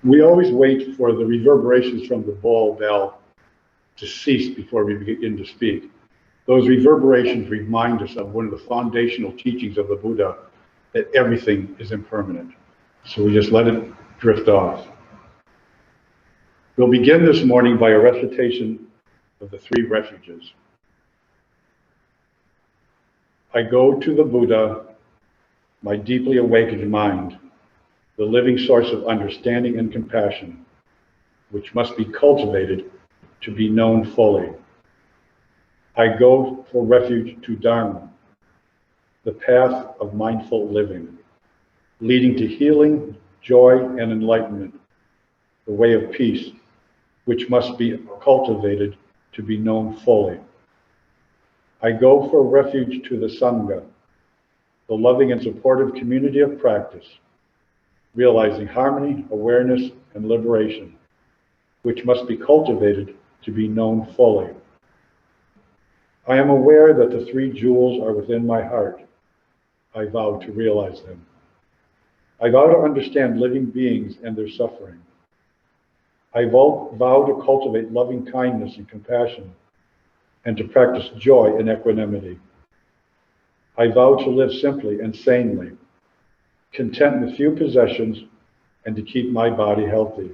We always wait for the reverberations from the ball bell to cease before we begin to speak. Those reverberations remind us of one of the foundational teachings of the Buddha, that everything is impermanent. So we just let it drift off. We'll begin this morning by a recitation of the three refuges. I go to the Buddha, my deeply awakened mind, the living source of understanding and compassion, which must be cultivated to be known fully. I go for refuge to Dharma, the path of mindful living, leading to healing, joy, and enlightenment, the way of peace, which must be cultivated to be known fully. I go for refuge to the Sangha, the loving and supportive community of practice, realizing harmony, awareness, and liberation, which must be cultivated to be known fully. I am aware that the three jewels are within my heart. I vow to realize them. I vow to understand living beings and their suffering. I vow to cultivate loving kindness and compassion, and to practice joy and equanimity. I vow to live simply and sanely, content with few possessions, and to keep my body healthy.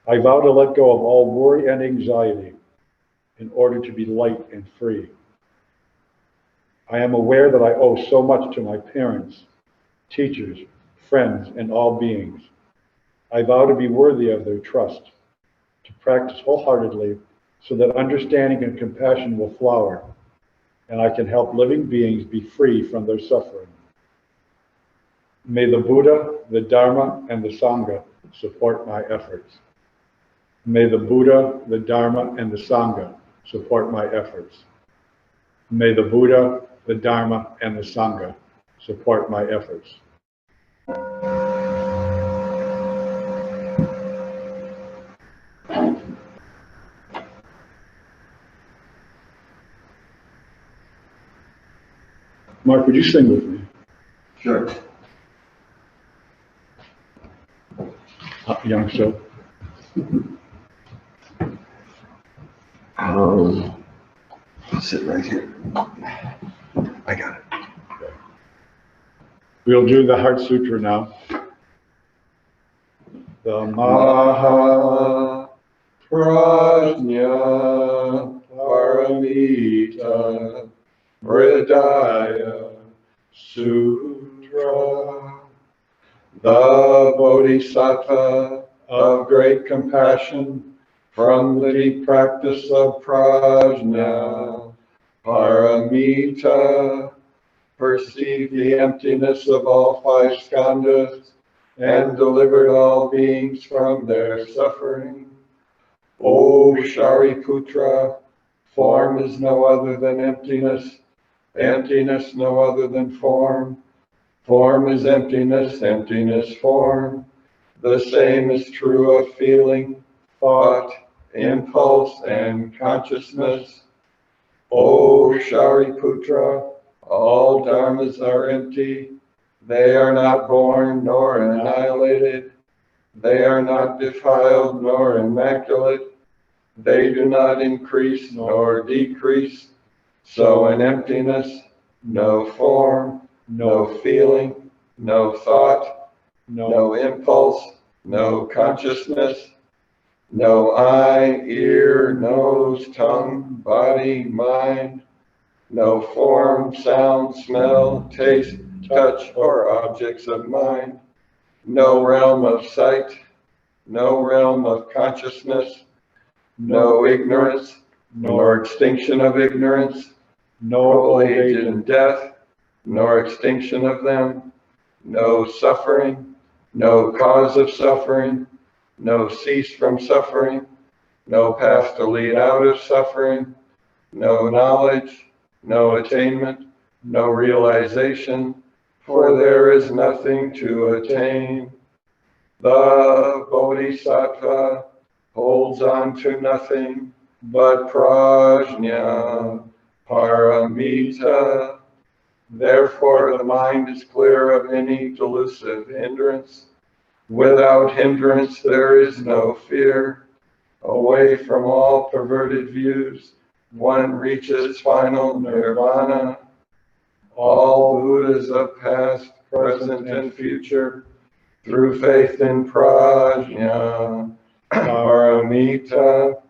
I vow to let go of all worry and anxiety in order to be light and free. I am aware that I owe so much to my parents, teachers, friends, and all beings. I vow to be worthy of their trust, to practice wholeheartedly so that understanding and compassion will flower, and I can help living beings be free from their suffering. May the Buddha, the Dharma, and the Sangha support my efforts. May the Buddha, the Dharma, and the Sangha support my efforts. May the Buddha, the Dharma, and the Sangha support my efforts. Mark, would you sing with me? Sure. Young show. Sit right here. I got it. We'll do the Heart Sutra now. The Maha Prajna Paramita Hridaya Sutra. The Bodhisattva of great compassion, from the deep practice of prajna, paramita, perceived the emptiness of all five skandhas, and delivered all beings from their suffering. O Shariputra, form is no other than emptiness, emptiness no other than form. Form is emptiness, emptiness form. The same is true of feeling, thought, impulse, and consciousness. O Shariputra, all dharmas are empty. They are not born nor annihilated. They are not defiled nor immaculate. They do not increase nor decrease. So in emptiness, no form, no feeling, no thought, no impulse, no consciousness, no eye, ear, nose, tongue, body, mind, no form, sound, smell, taste, touch, or objects of mind, no realm of sight, no realm of consciousness, no ignorance, nor extinction of ignorance, no old age and death, nor extinction of them, no suffering, no cause of suffering, no cease from suffering, no path to lead out of suffering, no knowledge, no attainment, no realization, for there is nothing to attain. The Bodhisattva holds on to nothing but prajna, paramita. Therefore the mind is clear of any delusive hindrance. Without hindrance there is no fear. Away from all perverted views, one reaches final nirvana. All Buddhas of past, present, and future, through faith in prajna, paramita,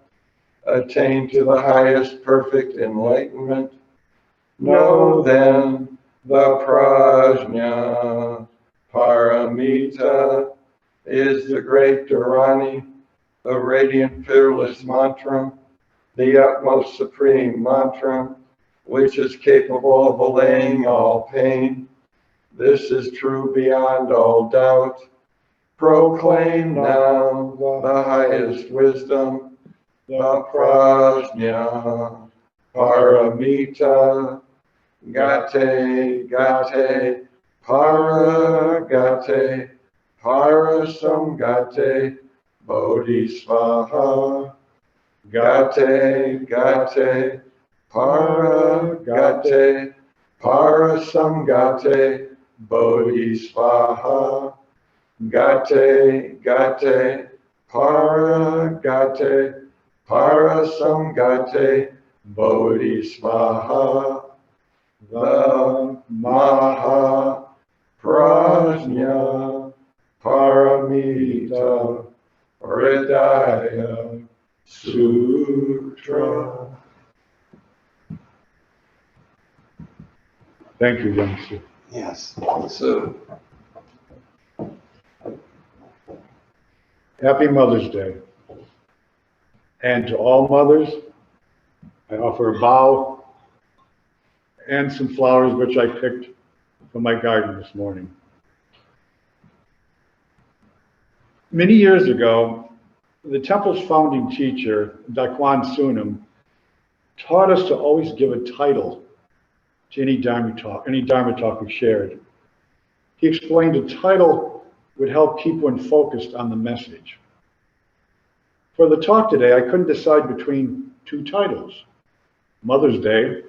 attain to the highest perfect enlightenment. Know then the prajna, paramita, is the great Dharani, the radiant fearless mantra, the utmost supreme mantra, which is capable of allaying all pain. This is true beyond all doubt. Proclaim now the highest wisdom, the prajna, paramita, gate, gate, paragate, parasamgate, bodhisvaha, gate, gate, paragate, parasamgate, bodhisvaha, gate, gate, paragate, parasamgate, bodhisvaha, the Maha Prajna Paramita Hridaya Sutra. Thank you, Youngsu. Yes. So, Happy Mother's Day. And to all mothers, I offer a bow and some flowers which I picked from my garden this morning. Many years ago, the temple's founding teacher, Daquan Sunam, taught us to always give a title to any Dharma talk we shared. He explained a title would help keep one focused on the message. For the talk today, I couldn't decide between two titles, Mother's Day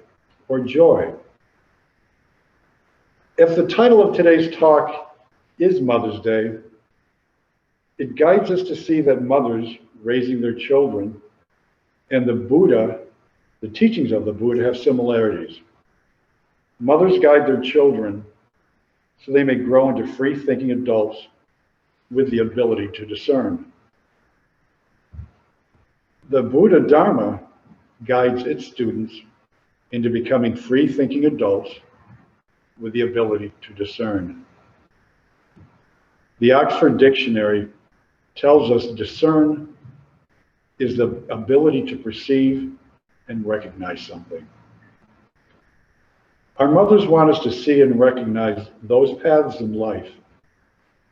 or Joy. If the title of today's talk is Mother's Day, it guides us to see that mothers raising their children and the Buddha, the teachings of the Buddha, have similarities. Mothers guide their children so they may grow into free-thinking adults with the ability to discern. The Buddha Dharma guides its students into becoming free-thinking adults with the ability to discern. The Oxford Dictionary tells us discern is the ability to perceive and recognize something. Our mothers want us to see and recognize those paths in life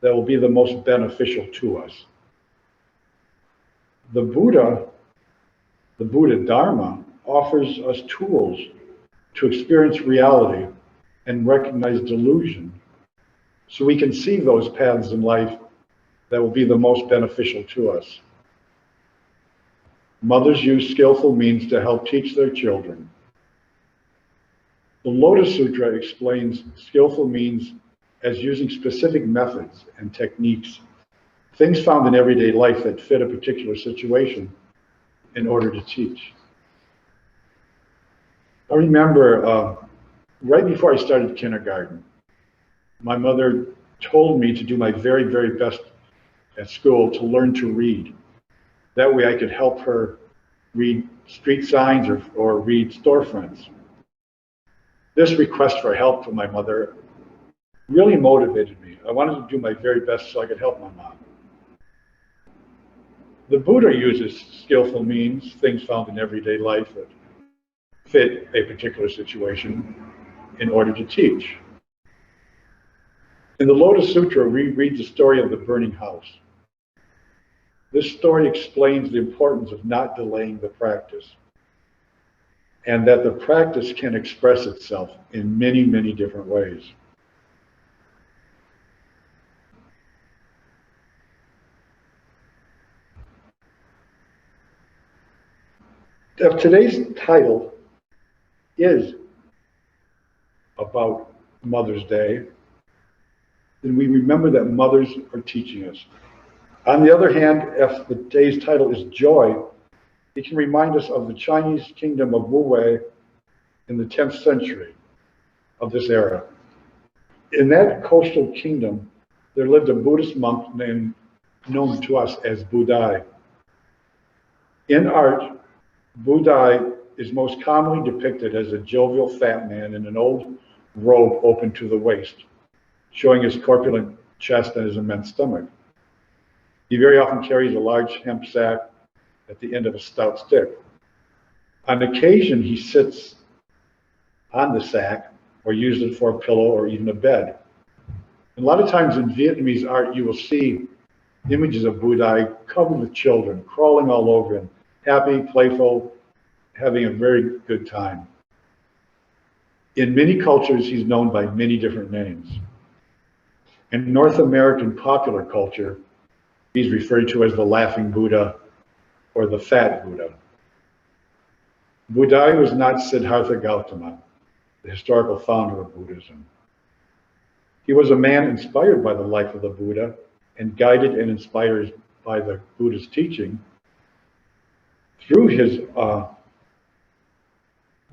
that will be the most beneficial to us. The Buddha Dharma, offers us tools to experience reality and recognize delusion so we can see those paths in life that will be the most beneficial to us. Mothers use skillful means to help teach their children. The Lotus Sutra explains skillful means as using specific methods and techniques, things found in everyday life that fit a particular situation in order to teach. I remember right before I started kindergarten, my mother told me to do my very, very best at school to learn to read. That way I could help her read street signs or read storefronts. This request for help from my mother really motivated me. I wanted to do my very best so I could help my mom. The Buddha uses skillful means, things found in everyday life that fit a particular situation in order to teach. In the Lotus Sutra, we read the story of the burning house. This story explains the importance of not delaying the practice, and that the practice can express itself in many, many different ways. If today's title is about Mother's Day, then we remember that mothers are teaching us. On the other hand, if the day's title is joy, it can remind us of the Chinese kingdom of Wu in the 10th century of this era. In that coastal kingdom, there lived a Buddhist monk known to us as Budai. In art, Budai is most commonly depicted as a jovial fat man in an old robe open to the waist, showing his corpulent chest and his immense stomach. He very often carries a large hemp sack at the end of a stout stick. On occasion, he sits on the sack or uses it for a pillow or even a bed. And a lot of times in Vietnamese art, you will see images of Budai covered with children, crawling all over him, happy, playful, having a very good time. In many cultures, he's known by many different names. In North American popular culture, he's referred to as the Laughing Buddha or the Fat Buddha. Budai was not Siddhartha Gautama, the historical founder of Buddhism. He was a man inspired by the life of the Buddha and guided and inspired by the Buddha's teaching. Through his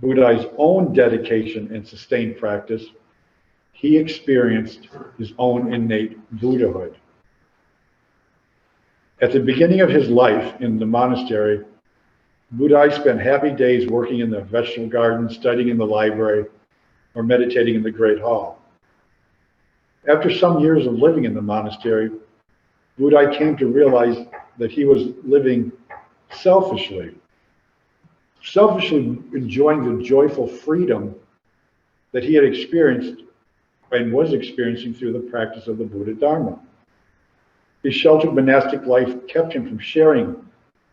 Budai's own dedication and sustained practice, he experienced his own innate Buddhahood. At the beginning of his life in the monastery, Budai spent happy days working in the vegetable garden, studying in the library, or meditating in the Great Hall. After some years of living in the monastery, Budai came to realize that he was living selfishly enjoying the joyful freedom that he had experienced and was experiencing through the practice of the Buddha Dharma. His sheltered monastic life kept him from sharing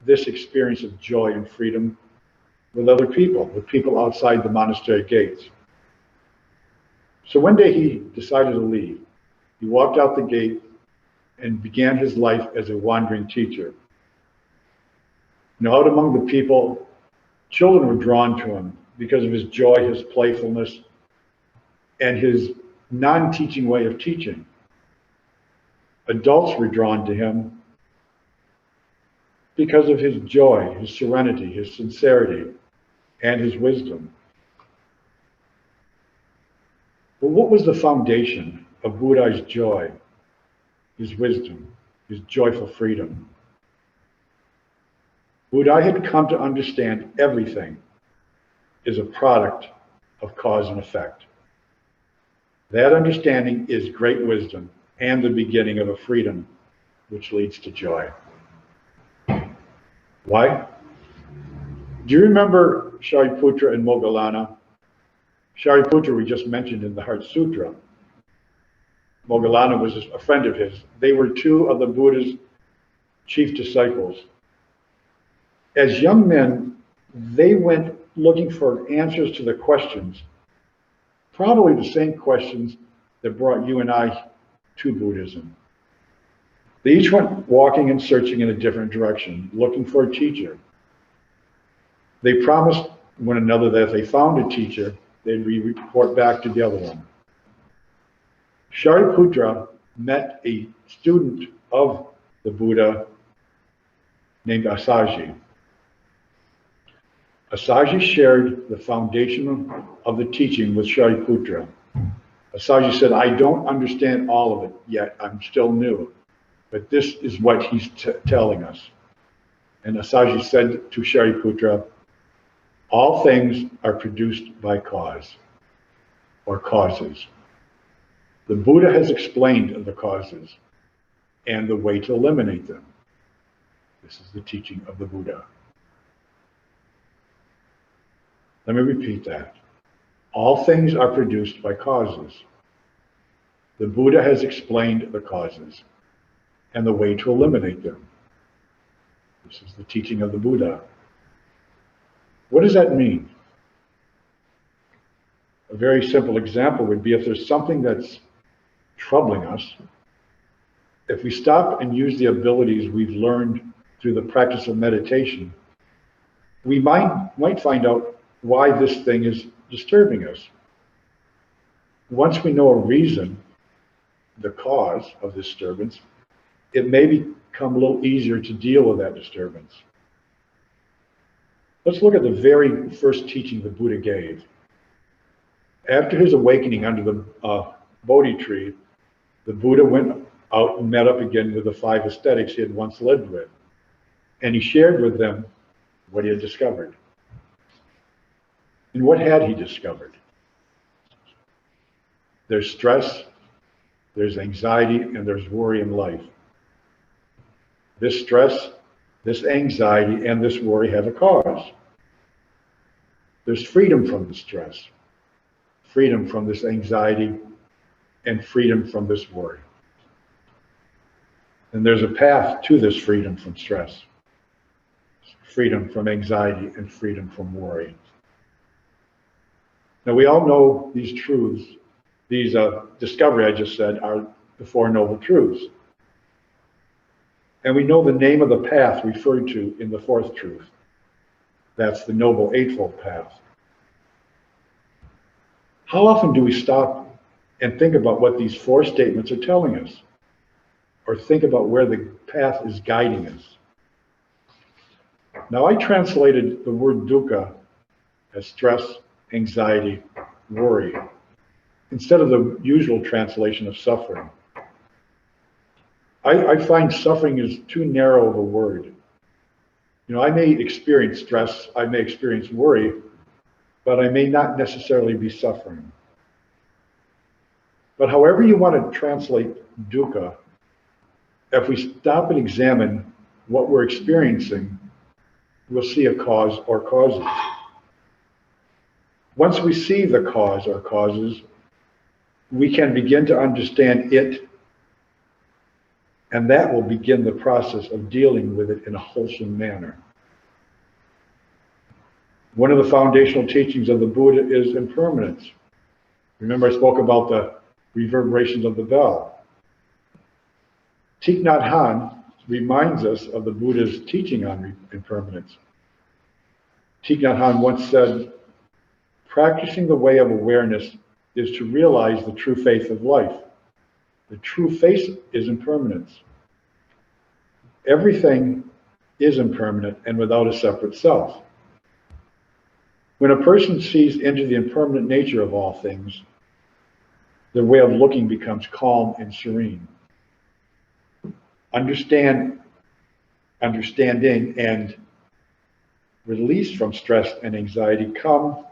this experience of joy and freedom with other people, with people outside the monastery gates. So one day he decided to leave. He walked out the gate and began his life as a wandering teacher. Out among the people, children were drawn to him because of his joy, his playfulness, and his non-teaching way of teaching. Adults were drawn to him because of his joy, his serenity, his sincerity, and his wisdom. But what was the foundation of Budai's joy, his wisdom, his joyful freedom? Budai had come to understand everything is a product of cause and effect. That understanding is great wisdom and the beginning of a freedom which leads to joy. Why? Do you remember Shariputra and Moggallana? Shariputra we just mentioned in the Heart Sutra. Moggallana was a friend of his. They were two of the Buddha's chief disciples. As young men, they went looking for answers to the questions, probably the same questions that brought you and I to Buddhism. They each went walking and searching in a different direction, looking for a teacher. They promised one another that if they found a teacher, they'd report back to the other one. Shariputra met a student of the Buddha named Asaji. Asaji shared the foundation of the teaching with Shariputra. Asaji said, I don't understand all of it yet, I'm still new, but this is what he's telling us. And Asaji said to Shariputra, all things are produced by cause, or causes. The Buddha has explained the causes and the way to eliminate them. This is the teaching of the Buddha. Let me repeat that. All things are produced by causes. The Buddha has explained the causes and the way to eliminate them. This is the teaching of the Buddha. What does that mean? A very simple example would be if there's something that's troubling us, if we stop and use the abilities we've learned through the practice of meditation, we might find out why this thing is disturbing us. Once we know a reason, the cause of disturbance, it may become a little easier to deal with that disturbance. Let's look at the very first teaching the Buddha gave. After his awakening under the Bodhi tree, the Buddha went out and met up again with the 5 ascetics he had once lived with. And he shared with them what he had discovered. And what had he discovered? There's stress, there's anxiety, and there's worry in life. This stress, this anxiety, and this worry have a cause. There's freedom from the stress, freedom from this anxiety, and freedom from this worry. And there's a path to this freedom from stress, freedom from anxiety, and freedom from worry. Now, we all know these truths, these discovery I just said are the 4 Noble Truths. And we know the name of the path referred to in the 4th truth. That's the Noble Eightfold Path. How often do we stop and think about what these 4 statements are telling us? Or think about where the path is guiding us? Now, I translated the word dukkha as stress, anxiety, worry, instead of the usual translation of suffering. I find suffering is too narrow of a word. You know, I may experience stress, I may experience worry, but I may not necessarily be suffering. But however you want to translate dukkha, if we stop and examine what we're experiencing, we'll see a cause or causes. Once we see the cause or causes, we can begin to understand it, and that will begin the process of dealing with it in a wholesome manner. One of the foundational teachings of the Buddha is impermanence. Remember I spoke about the reverberations of the bell. Thich Nhat Hanh reminds us of the Buddha's teaching on impermanence. Thich Nhat Hanh once said, practicing the way of awareness is to realize the true faith of life. The true faith is impermanence. Everything is impermanent and without a separate self. When a person sees into the impermanent nature of all things, their way of looking becomes calm and serene. Understanding and release from stress and anxiety come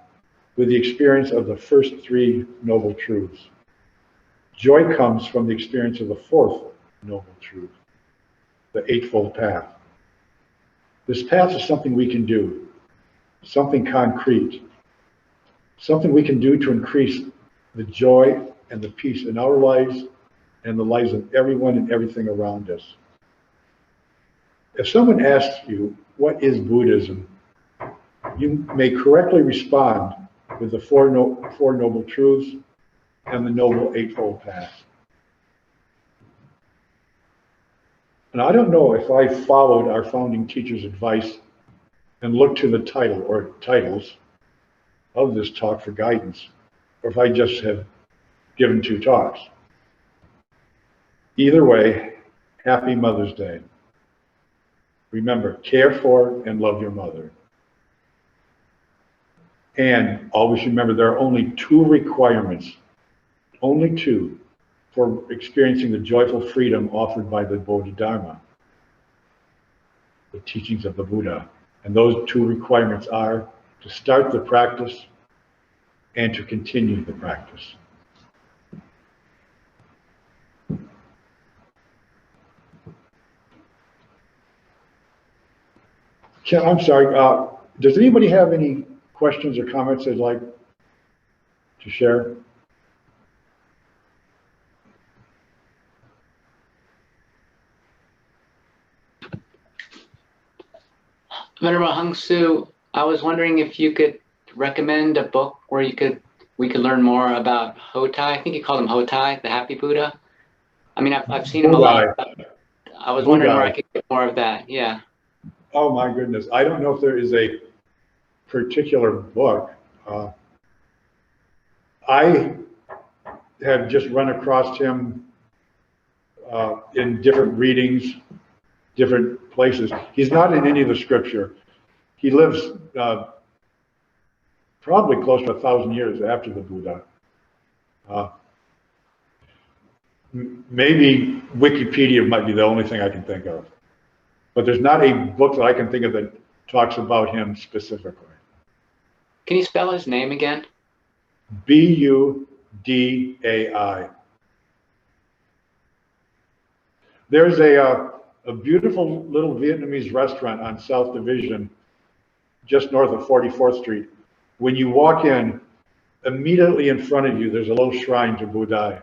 with the experience of the first 3 Noble Truths. Joy comes from the experience of the 4th Noble Truth, the Eightfold Path. This path is something we can do, something concrete, something we can do to increase the joy and the peace in our lives and the lives of everyone and everything around us. If someone asks you, what is Buddhism? You may correctly respond with the 4 Noble Truths and the Noble Eightfold Path. And I don't know if I followed our founding teacher's advice and looked to the title or titles of this talk for guidance, or if I just have given 2 talks. Either way, happy Mother's Day. Remember, care for and love your mother. And always remember, there are only 2 requirements, only 2, for experiencing the joyful freedom offered by the Bodhidharma, the teachings of the Buddha. And those 2 requirements are to start the practice and to continue the practice. I'm sorry, does anybody have any questions or comments they'd like to share? Venerable Hung Su, I was wondering if you could recommend a book where we could learn more about Hotai. I think you call him Hotai, the Happy Buddha. I mean, I've seen him a lot. I was wondering where I could get more of that. Yeah. Oh my goodness, I don't know if there is a particular book. I have just run across him in different readings, different places. He's not in any of the scripture. He lives probably close to 1,000 years after the Buddha. Maybe Wikipedia might be the only thing I can think of. But there's not a book that I can think of that talks about him specifically. Can you spell his name again? Budai. There's a beautiful little Vietnamese restaurant on South Division, just north of 44th Street. When you walk in, immediately in front of you, there's a little shrine to Budai.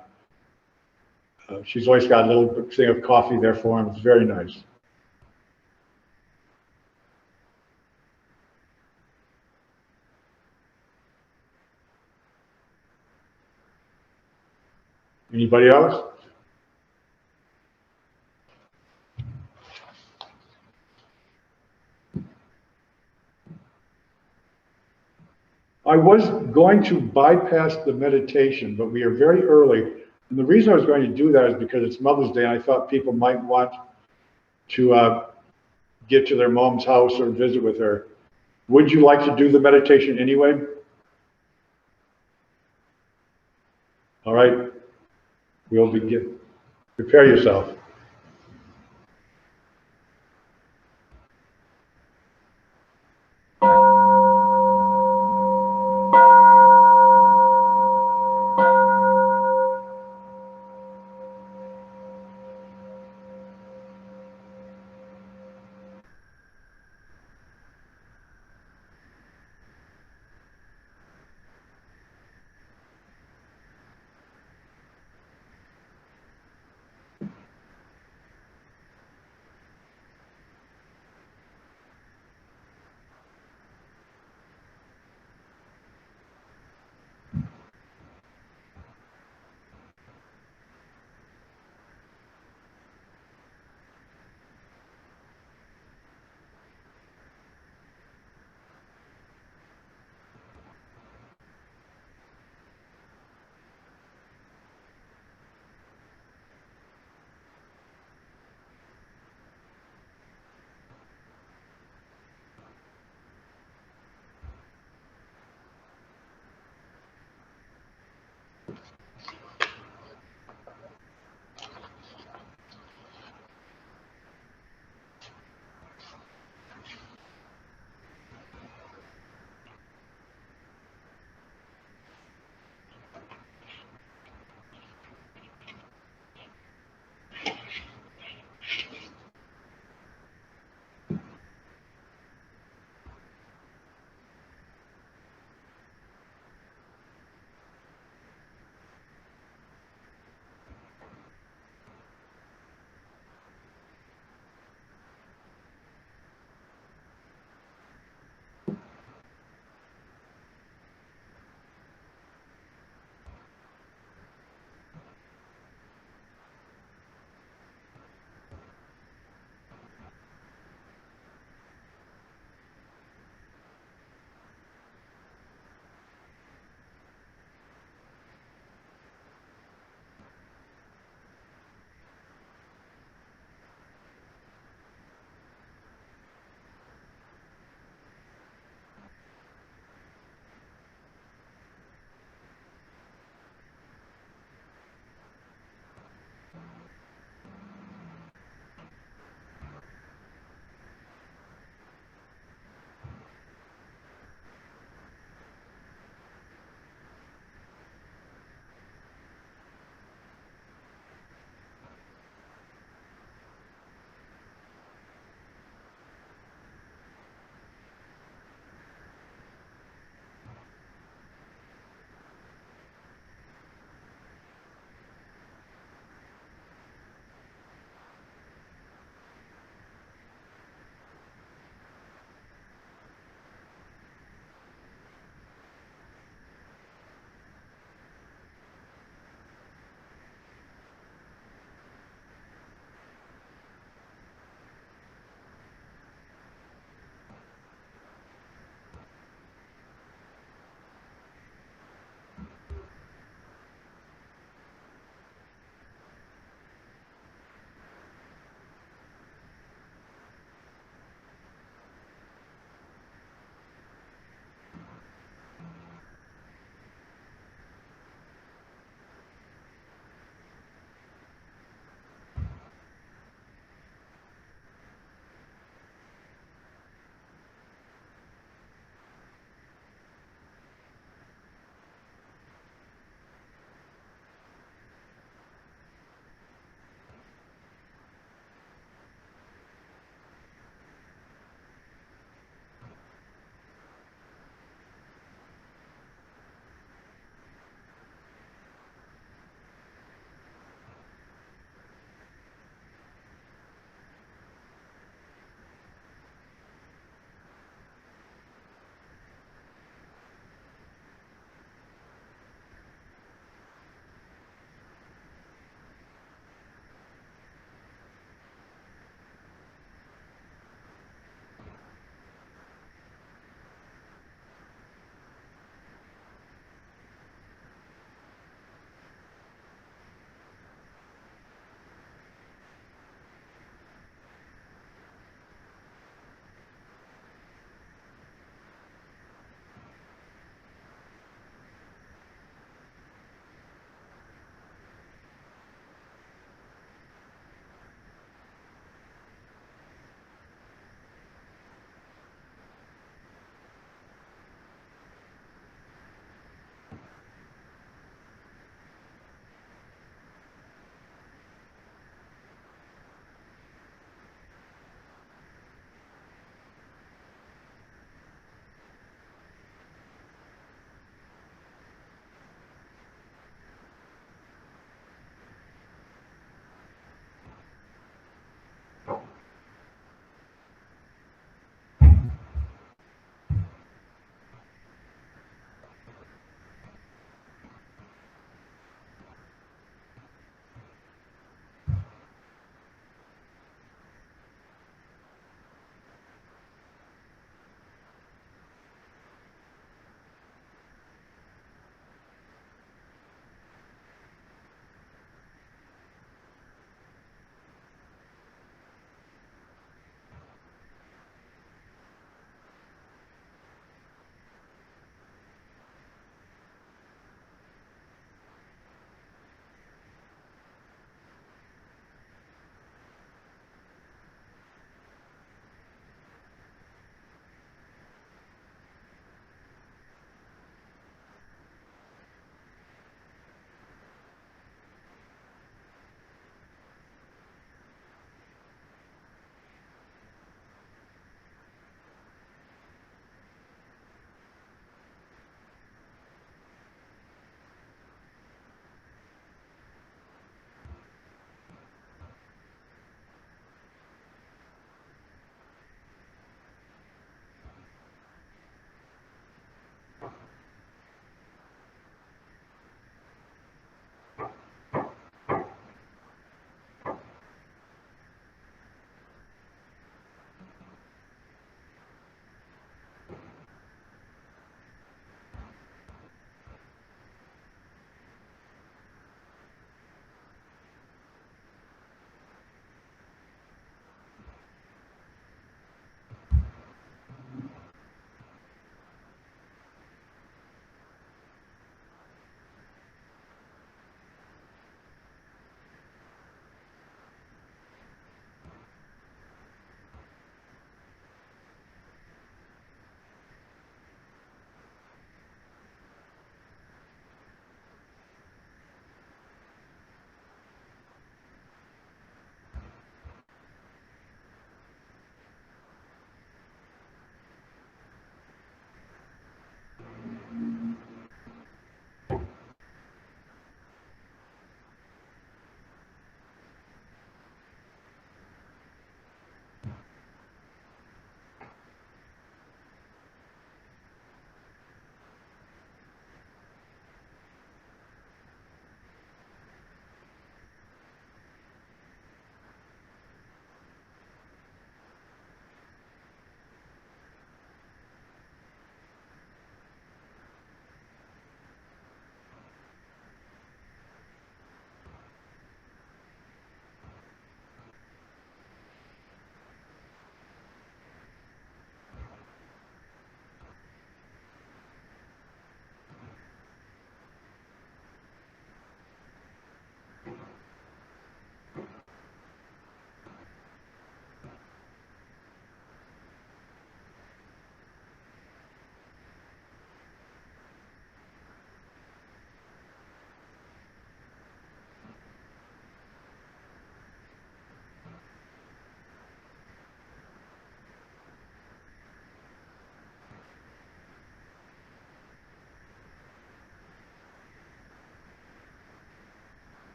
She's always got a little thing of coffee there for him. It's very nice. Anybody else? I was going to bypass the meditation, but we are very early. And the reason I was going to do that is because it's Mother's Day, and I thought people might want to get to their mom's house or visit with her. Would you like to do the meditation anyway? All right. We'll begin. Prepare yourself.